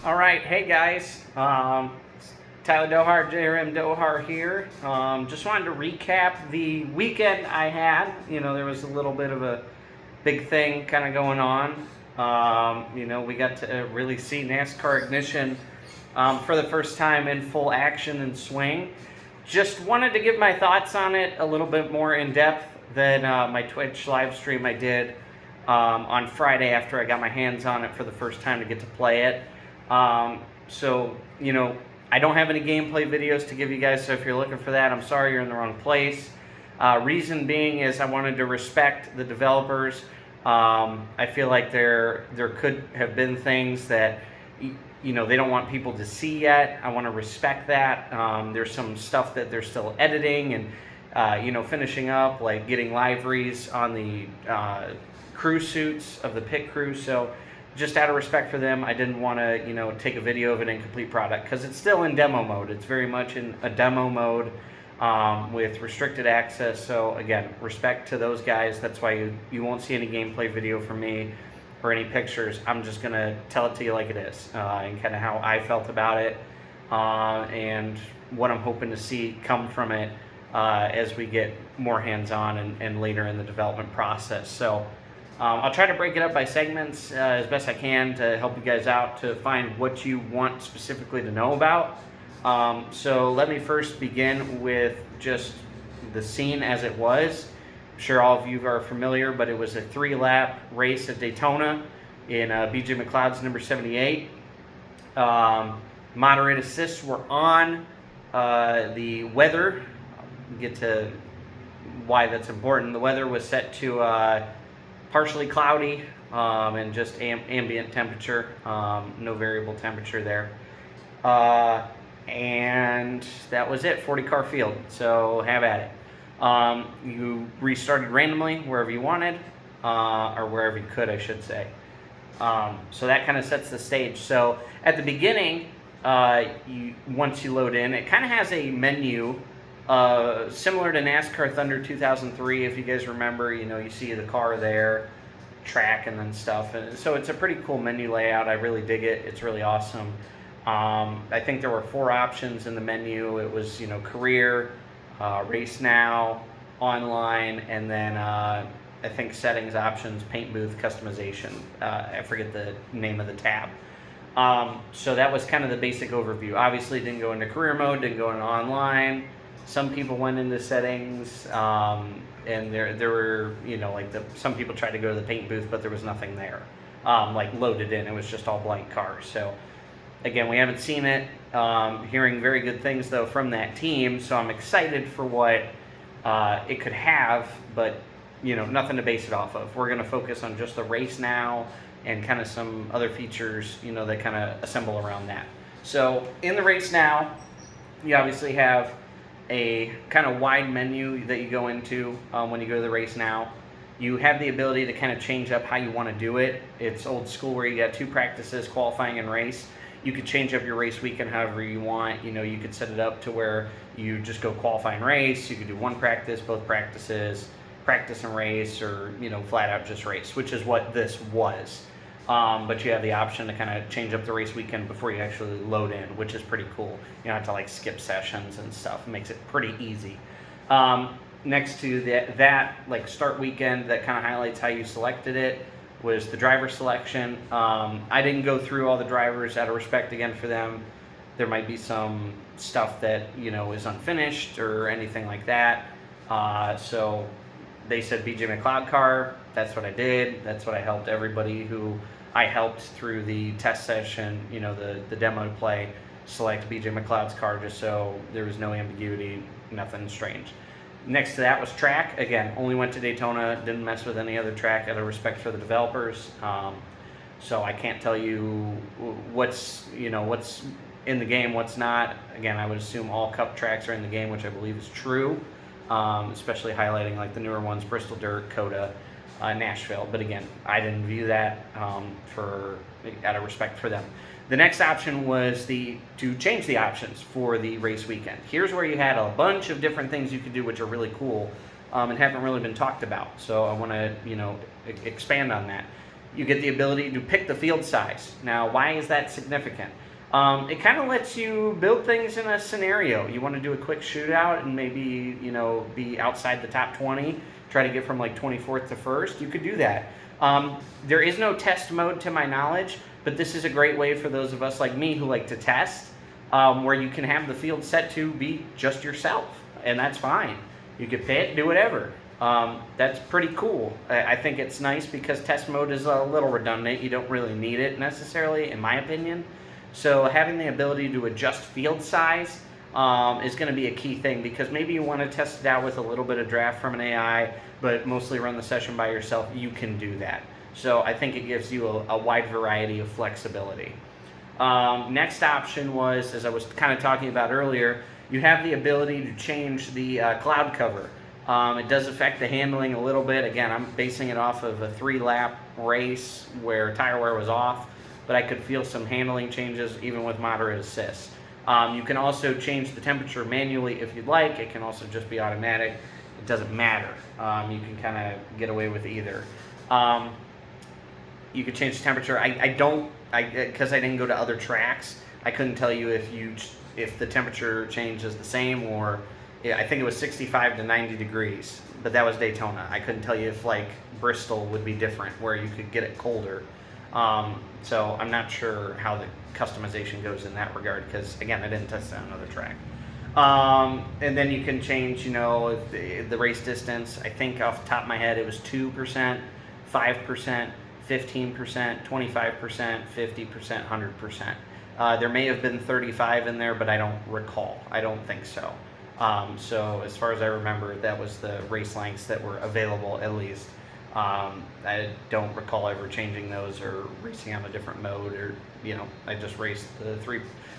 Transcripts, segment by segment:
All right, hey guys, Tyler Dohar, JRM Dohar here. Just wanted to recap the weekend I had. There was a little bit of a big thing kind of going on. We got to really see NASCAR Ignition for the first time in full action and swing. Just wanted to give my thoughts on it a little bit more in depth than my Twitch live stream I did on Friday after I got my hands on it for the first time to get to play it. I don't have any gameplay videos to give you guys, so if you're looking for that, I'm sorry, you're in the wrong place. Reason being is I wanted to respect the developers. I feel like there could have been things that they don't want people to see yet. I want to respect that. There's some stuff that they're still editing and finishing up, like getting liveries on the crew suits of the pit crew. So just out of respect for them, I didn't want to take a video of an incomplete product because it's still in demo mode. It's very much in a demo mode with restricted access. So again, respect to those guys. That's why you won't see any gameplay video from me or any pictures. I'm just going to tell it to you like it is and kind of how I felt about it and what I'm hoping to see come from it as we get more hands-on and later in the development process. So I'll try to break it up by segments as best I can to help you guys out to find what you want specifically to know about. So let me first begin with just the scene as it was. I'm sure all of you are familiar, but it was a 3-lap race at Daytona in BJ McLeod's number 78. Moderate assists were on. The weather, I'll get to why that's important. The weather was set to partially cloudy and just ambient temperature, no variable temperature there. And that was it, 40-car field, so have at it. You restarted randomly wherever you wanted, or wherever you could, I should say. So that kind of sets the stage. So at the beginning, once you load in, it kind of has a menu similar to NASCAR Thunder 2003, if you guys remember. You see the car there, track, and then stuff. And so it's a pretty cool menu layout. I really dig it. It's really awesome. I think there were 4 options in the menu. It was, career, race now, online, and then I think settings, options, paint booth, customization. I forget the name of the tab. So that was kind of the basic overview. Obviously, didn't go into career mode, didn't go into online. Some people went into settings, and there were, some people tried to go to the paint booth, but there was nothing there, loaded in. It was just all blank cars. So again, we haven't seen it. Hearing very good things though from that team, so I'm excited for what it could have, but nothing to base it off of. We're going to focus on just the race now and kind of some other features, that kind of assemble around that. So in the race now, you obviously have a kind of wide menu that you go into when you go to the race now. You have the ability to kind of change up how you want to do it. It's old school where you got 2 practices, qualifying and race. You could change up your race weekend however you want. You could set it up to where you just go qualify and race. You could do 1 practice, both practices, practice and race, or flat out just race, which is what this was. But you have the option to kind of change up the race weekend before you actually load in, which is pretty cool. You don't have to skip sessions and stuff. It makes it pretty easy. Next to that start weekend that kind of highlights how you selected it was the driver selection. I didn't go through all the drivers out of respect again for them. There might be some stuff that is unfinished or anything like that. So they said BJ McLeod car. That's what I did. That's what I helped everybody who I helped through the test session, the demo play, select BJ McLeod's car, just so there was no ambiguity, nothing strange. Next to that was track. Again, only went to Daytona, didn't mess with any other track out of respect for the developers. So I can't tell you what's in the game, what's not. Again, I would assume all cup tracks are in the game, which I believe is true, especially highlighting the newer ones, Bristol Dirt, Coda, Nashville. But again, I didn't view that out of respect for them. The next option was to change the options for the race weekend. Here's where you had a bunch of different things you could do, which are really cool and haven't really been talked about. So I want to expand on that. You get the ability to pick the field size. Now, why is that significant? It kind of lets you build things in a scenario. You want to do a quick shootout and maybe, be outside the top 20, try to get from like 24th to 1st. You could do that. There is no test mode to my knowledge, but this is a great way for those of us like me who like to test, where you can have the field set to be just yourself, and that's fine. You could pit, do whatever. That's pretty cool. I think it's nice because test mode is a little redundant. You don't really need it necessarily, in my opinion. So having the ability to adjust field size is going to be a key thing, because maybe you want to test it out with a little bit of draft from an AI, but mostly run the session by yourself. You can do that. So I think it gives you a wide variety of flexibility. Next option was, as I was kind of talking about earlier, you have the ability to change the cloud cover. It does affect the handling a little bit. Again, I'm basing it off of a 3-lap race where tire wear was off, but I could feel some handling changes even with moderate assist. You can also change the temperature manually if you'd like. It can also just be automatic. It doesn't matter. You can kind of get away with either. You could change the temperature. Because I didn't go to other tracks, I couldn't tell you if the temperature change is the same, or I think it was 65 to 90 degrees, but that was Daytona. I couldn't tell you if like Bristol would be different, where you could get it colder. So I'm not sure how the customization goes in that regard, because again, I didn't test it on another track. And then you can change, the race distance. I think off the top of my head, it was 2%, 5%, 15%, 25%, 50%, 100%. There may have been 35 in there, but I don't recall. I don't think so. So as far as I remember, that was the race lengths that were available, at least. I don't recall ever changing those or racing on a different mode, or I just raced the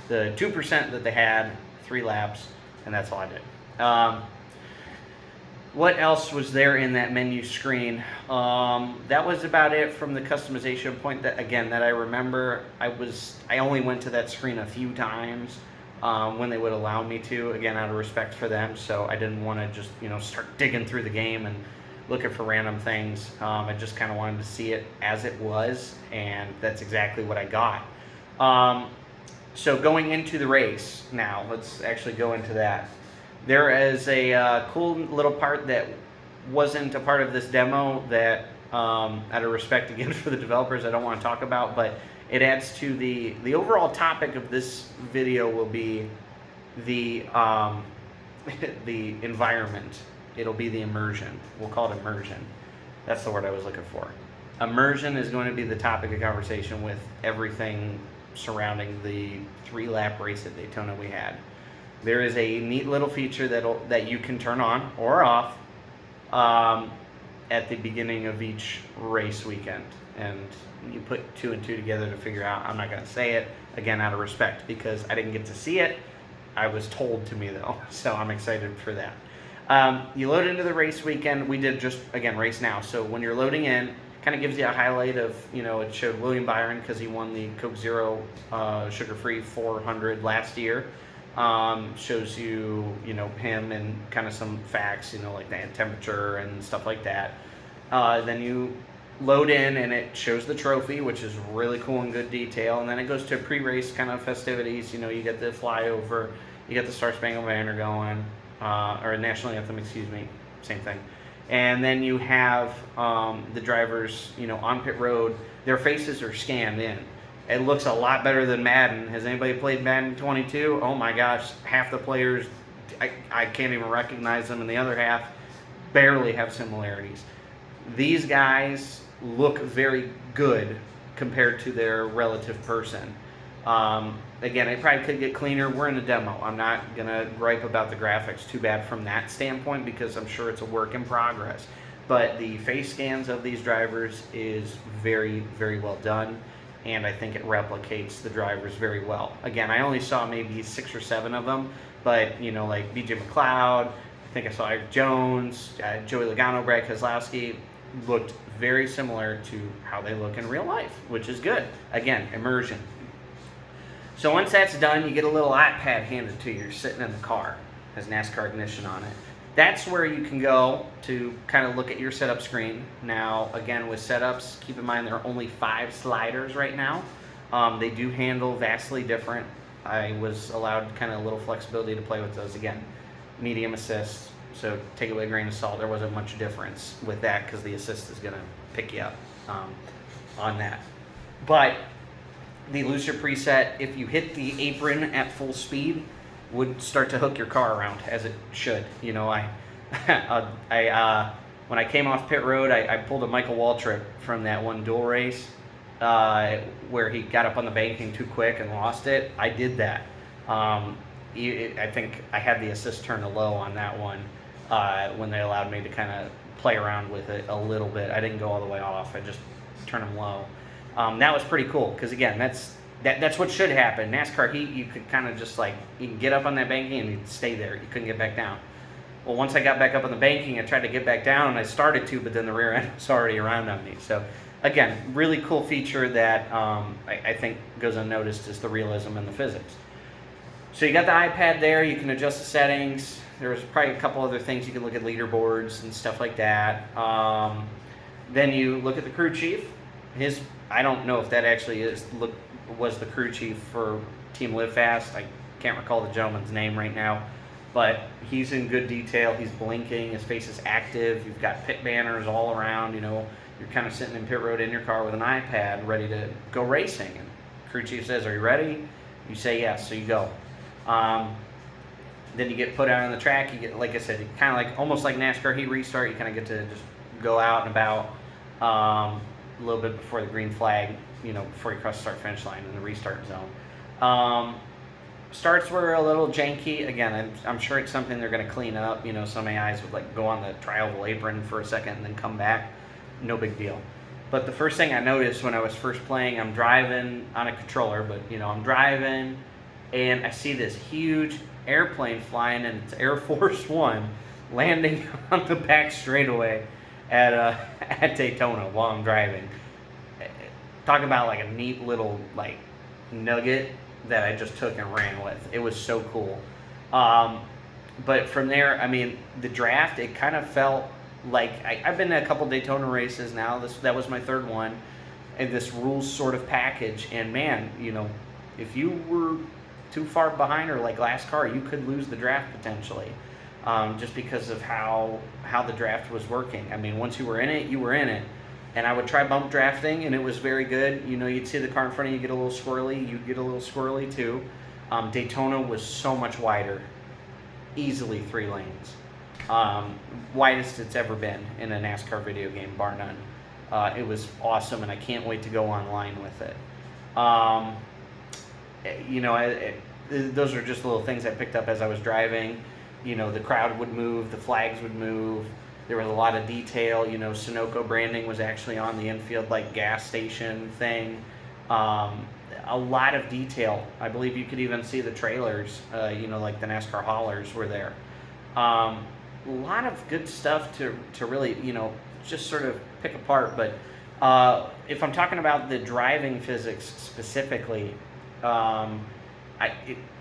2% that they had, 3 laps, and that's all I did. What else was there in that menu screen? That was about it from the customization point that I remember. I only went to that screen a few times when they would allow me to, again, out of respect for them. So I didn't want to just start digging through the game and looking for random things. I just kind of wanted to see it as it was, and that's exactly what I got. So going into the race now, let's actually go into that. There is a cool little part that wasn't a part of this demo that, out of respect again for the developers, I don't want to talk about, but it adds to the overall topic of this video will be the the environment. It'll be the immersion. We'll call it immersion. That's the word I was looking for. Immersion is going to be the topic of conversation with everything surrounding the 3-lap race at Daytona we had. There is a neat little feature that you can turn on or off at the beginning of each race weekend. And you put 2 and 2 together to figure out. I'm not going to say it, again, out of respect, because I didn't get to see it. I was told to me, though, so I'm excited for that. You load into the race weekend. We did just, again, race now. So when you're loading in, kind of gives you a highlight of, it showed William Byron because he won the Coke Zero sugar-free 400 last year. Shows you, him and kind of some facts, like the temperature and stuff like that. Then you load in and it shows the trophy, which is really cool and good detail. And then it goes to pre-race kind of festivities. You get the flyover, you get the Star Spangled Banner going, or National Anthem, excuse me, same thing. And then you have the drivers, on pit road. Their faces are scanned in. It looks a lot better than Madden. Has anybody played Madden 22? Oh my gosh, half the players, I can't even recognize them, and the other half barely have similarities. These guys look very good compared to their relative person. Again, it probably could get cleaner. We're in a demo. I'm not going to gripe about the graphics too bad from that standpoint, because I'm sure it's a work in progress. But the face scans of these drivers is very, very well done, and I think it replicates the drivers very well. Again, I only saw maybe 6 or 7 of them, but, like BJ McLeod, I think I saw Eric Jones, Joey Logano, Brad Keselowski, looked very similar to how they look in real life, which is good. Again, immersion. So once that's done, you get a little iPad handed to you. You're sitting in the car. It has NASCAR Ignition on it. that's where you can go to kind of look at your setup screen. Now, again, with setups, keep in mind there are only 5 sliders right now. They do handle vastly different. I was allowed kind of a little flexibility to play with those. Again, medium assist, so take it with a grain of salt. There wasn't much difference with that because the assist is going to pick you up on that. But the looser preset, if you hit the apron at full speed, would start to hook your car around as it should. You know, when I came off pit road, I pulled a Michael Waltrip from that one dual race where he got up on the banking too quick and lost it. I did that. I think I had the assist turned to low on that one when they allowed me to kind of play around with it a little bit. I didn't go all the way off. I just turned them low. That was pretty cool because, again, that's what should happen. NASCAR Heat, you could kind of just like, you can get up on that banking and you'd stay there. You couldn't get back down. Well, once I got back up on the banking, I tried to get back down and I started to, but then the rear end was already around on me. So, again, really cool feature that I think goes unnoticed is the realism and the physics. So you got the iPad there. You can adjust the settings. There's probably a couple other things. You can look at leaderboards and stuff like that. Then you look at the crew chief. I don't know if that actually was the crew chief for Team Live Fast. I can't recall the gentleman's name right now, but he's in good detail. He's blinking. His face is active. You've got pit banners all around. You know, you're kind of sitting in pit road in your car with an iPad ready to go racing. And crew chief says, "Are you ready?" You say yes, so you go. Then you get put out on the track. You get, like I said, you kind of like almost like NASCAR Heat Restart. You kind of get to just go out and about a little bit before the green flag, you know, before you cross the start-finish line in the restart zone. Starts were a little janky. Again, I'm sure it's something they're going to clean up. You know, some AIs would like go on the tri-oval apron for a second and then come back. No big deal. But the first thing I noticed when I was first playing, I'm driving on a controller, but you know, I'm driving and I see this huge airplane flying, and it's Air Force One landing on the back straightaway at Daytona while I'm driving. Talk about like a neat little like nugget that I just took and ran with. It was so cool. But from there, I mean, the draft, it kind of felt like I've been to a couple Daytona races now. That was my third one, and this rules sort of package. And man, you know, if you were too far behind or like last car, you could lose the draft potentially, just because of how the draft was working. I mean, once you were in it, you were in it. And I would try bump drafting, and it was very good. You know, you'd see the car in front of you get a little squirrely. You'd get a little squirrely too. Daytona was so much wider, easily 3 lanes. Widest it's ever been in a NASCAR video game, bar none. It was awesome, and I can't wait to go online with it. You know, those are just little things I picked up as I was driving. You know, the crowd would move, the flags would move. There was a lot of detail. You know, Sunoco branding was actually on the infield, like gas station thing. A lot of detail. I believe you could even see the trailers, you know, like the NASCAR haulers were there. A lot of good stuff to really, you know, just sort of pick apart. But if I'm talking about the driving physics specifically,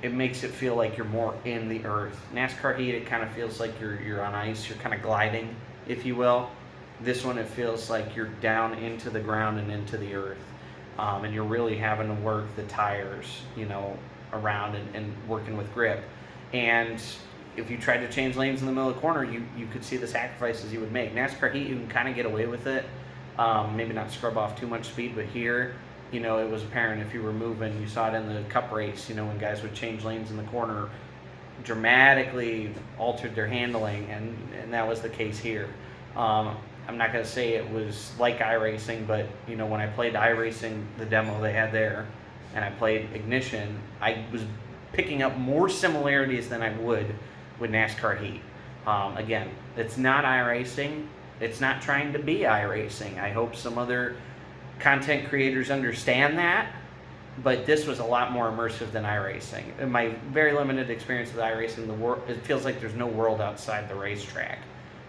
it makes it feel like you're more in the earth. NASCAR Heat, it kind of feels like you're on ice. You're kind of gliding, if you will. This one, it feels like you're down into the ground and into the earth. And you're really having to work the tires, you know, around and working with grip. And if you tried to change lanes in the middle of the corner, you could see the sacrifices you would make. NASCAR Heat, you can kind of get away with it. Maybe not scrub off too much speed, but here, you know, it was apparent if you were moving. You saw it in the Cup race, you know, when guys would change lanes in the corner, dramatically altered their handling, and that was the case here. I'm not going to say it was like iRacing, but, you know, when I played iRacing, the demo they had there, and I played Ignition, I was picking up more similarities than I would with NASCAR Heat. Again, it's not iRacing. It's not trying to be iRacing. I hope some other content creators understand that, but this was a lot more immersive than iRacing. In my very limited experience with iRacing, it feels like there's no world outside the racetrack.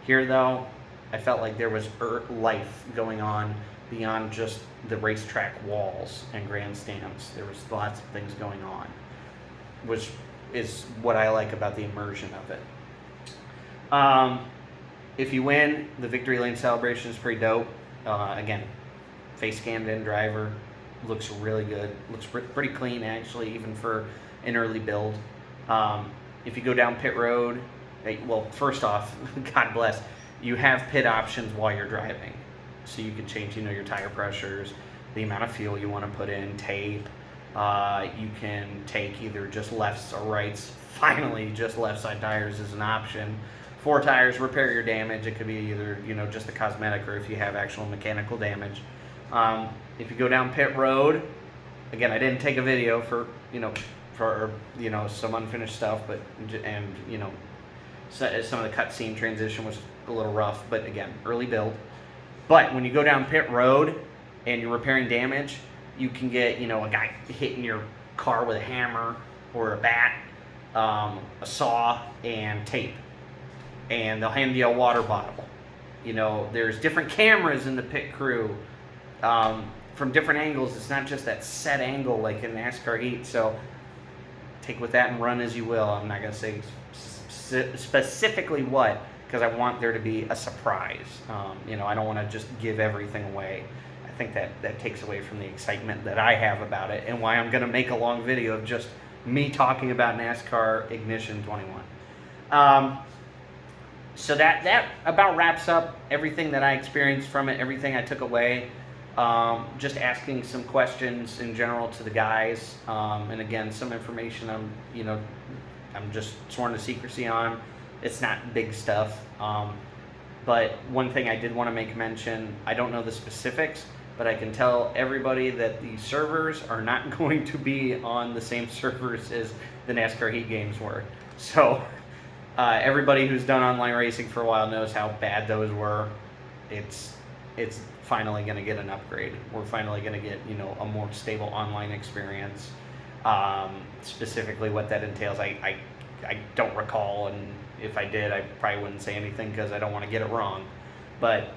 Here, though, I felt like there was life going on beyond just the racetrack walls and grandstands. There was lots of things going on, which is what I like about the immersion of it. If you win, the victory lane celebration is pretty dope. Again, face scanned in driver, looks really good. Looks pretty clean actually, even for an early build. If you go down pit road, well, first off, God bless, you have pit options while you're driving, so you can change, your tire pressures, the amount of fuel you want to put in, tape. You can take either just lefts or rights. Finally, just left side tires is an option. 4 tires, repair your damage. It could be either, just the cosmetic or if you have actual mechanical damage. If you go down pit road, again, I didn't take a video for some unfinished stuff, but, some of the cutscene transition was a little rough, but again, early build. But when you go down pit road and you're repairing damage, you can get, a guy hitting your car with a hammer or a bat, a saw, and tape. And they'll hand you a water bottle. There's different cameras in the pit crew from different angles. It's not just that set angle like in NASCAR Heat. So take with that and run as you will. I'm not going to say specifically what, because I want there to be a surprise. I don't want to just give everything away. I think that takes away from the excitement that I have about it, and why I'm going to make a long video of just me talking about NASCAR Ignition 21. So that about wraps up everything that I experienced from it, everything I took away. Just asking some questions in general to the guys, and again, some information I'm just sworn to secrecy on. It's not big stuff, but one thing I did want to make mention, I don't know the specifics, but I can tell everybody that the servers are not going to be on the same servers as the NASCAR Heat games were. So everybody who's done online racing for a while knows how bad those were. It's finally going to get an upgrade. We're finally going to get a more stable online experience. Specifically what that entails, I don't recall, and if I did, I probably wouldn't say anything because I don't want to get it wrong. But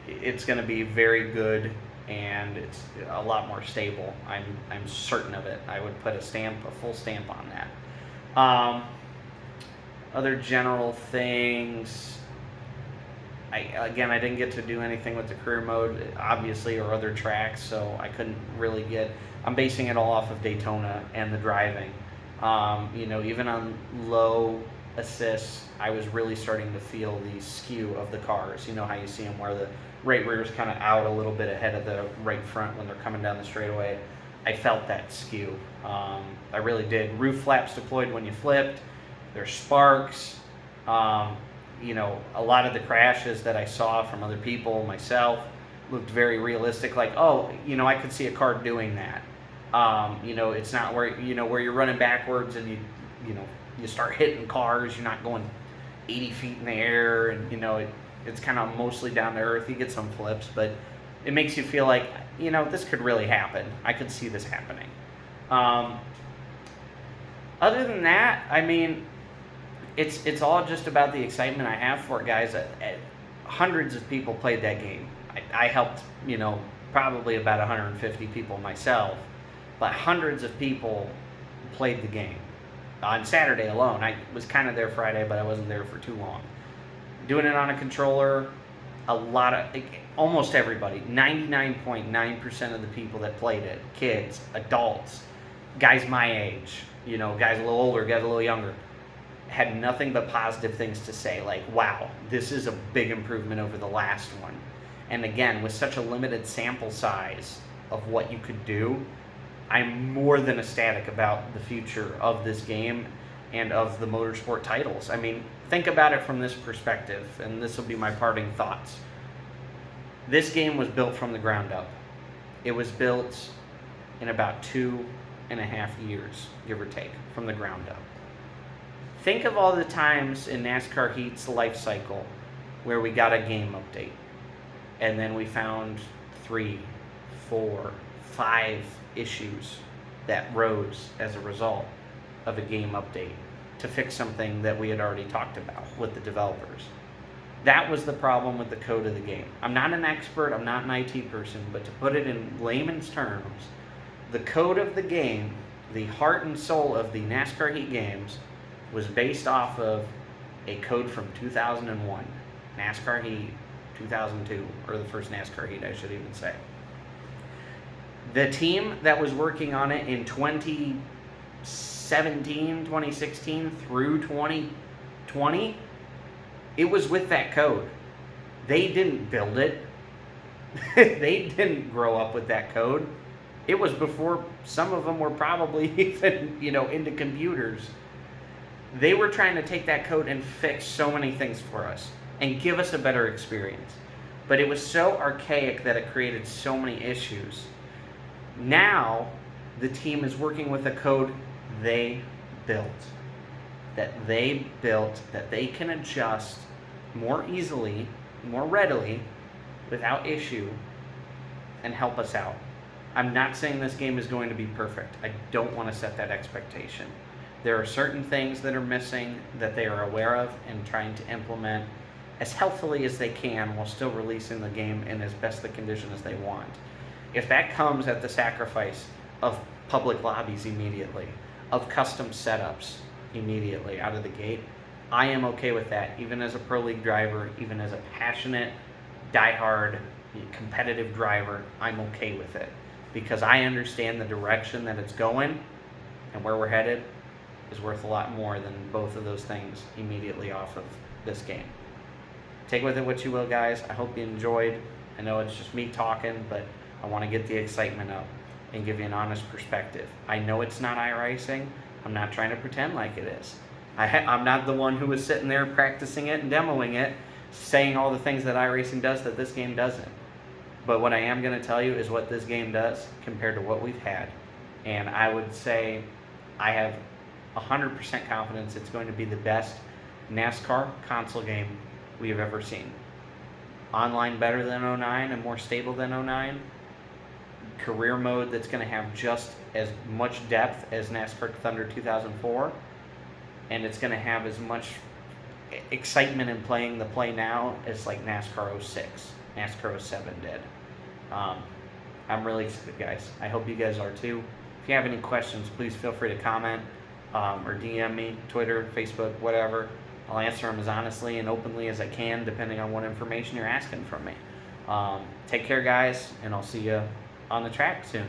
it's going to be very good, and it's a lot more stable. I'm certain of it. I would put a full stamp on that. Other general things, I didn't get to do anything with the career mode, obviously, or other tracks, so I couldn't really I'm basing it all off of Daytona and the driving. Even on low assists, I was really starting to feel the skew of the cars. How you see them where the right rear is kind of out a little bit ahead of the right front when they're coming down the straightaway. I felt that skew. I really did. Roof flaps deployed when you flipped. There's sparks. A lot of the crashes that I saw from other people, myself, looked very realistic. Like, I could see a car doing that. It's not where where you're running backwards and you start hitting cars. You're not going 80 feet in the air, and it's kind of mostly down to earth. You get some flips, but it makes you feel like this could really happen. I could see this happening. Other than that, it's all just about the excitement I have for it, guys. Hundreds of people played that game. I helped, probably about 150 people myself, but hundreds of people played the game. On Saturday alone, I was kind of there Friday, but I wasn't there for too long. Doing it on a controller, almost everybody, 99.9% of the people that played it, kids, adults, guys my age, guys a little older, guys a little younger, had nothing but positive things to say, like, wow, this is a big improvement over the last one. And again, with such a limited sample size of what you could do, I'm more than ecstatic about the future of this game and of the motorsport titles. Think about it from this perspective, and this will be my parting thoughts. This game was built from the ground up. It was built in about 2.5 years, give or take, from the ground up. Think of all the times in NASCAR Heat's life cycle where we got a game update, and then we found 3, 4, 5 issues that rose as a result of a game update to fix something that we had already talked about with the developers. That was the problem with the code of the game. I'm not an expert, I'm not an IT person, but to put it in layman's terms, the code of the game, the heart and soul of the NASCAR Heat games, was based off of a code from 2001, NASCAR Heat 2002, or the first NASCAR Heat, I should even say. The team that was working on it in 2017, 2016 through 2020, it was with that code. They didn't build it. They didn't grow up with that code. It was before some of them were probably even, into computers. They were trying to take that code and fix so many things for us and give us a better experience. But it was so archaic that it created so many issues. Now, the team is working with a code they built, that they can adjust more easily, more readily, without issue, and help us out. I'm not saying this game is going to be perfect. I don't want to set that expectation. There are certain things that are missing that they are aware of and trying to implement as healthily as they can while still releasing the game in as best the condition as they want. If that comes at the sacrifice of public lobbies immediately, of custom setups immediately out of the gate, I am okay with that, even as a Pro League driver, even as a passionate, diehard, competitive driver. I'm okay with it because I understand the direction that it's going, and where we're headed is worth a lot more than both of those things immediately off of this game. Take with it what you will, guys. I hope you enjoyed. I know it's just me talking, but I want to get the excitement up and give you an honest perspective. I know it's not iRacing. I'm not trying to pretend like it is. I'm not the one who was sitting there practicing it and demoing it, saying all the things that iRacing does that this game doesn't. But what I am going to tell you is what this game does compared to what we've had. And I would say I have 100% confidence it's going to be the best NASCAR console game we have ever seen. Online better than 09 and more stable than 09. Career mode that's going to have just as much depth as NASCAR Thunder 2004. And it's going to have as much excitement in playing the play now as like NASCAR 06, NASCAR 07 did. I'm really excited, guys. I hope you guys are too. If you have any questions, please feel free to comment or DM me, Twitter, Facebook, whatever. I'll answer them as honestly and openly as I can, depending on what information you're asking from me. Take care, guys, and I'll see you on the track soon.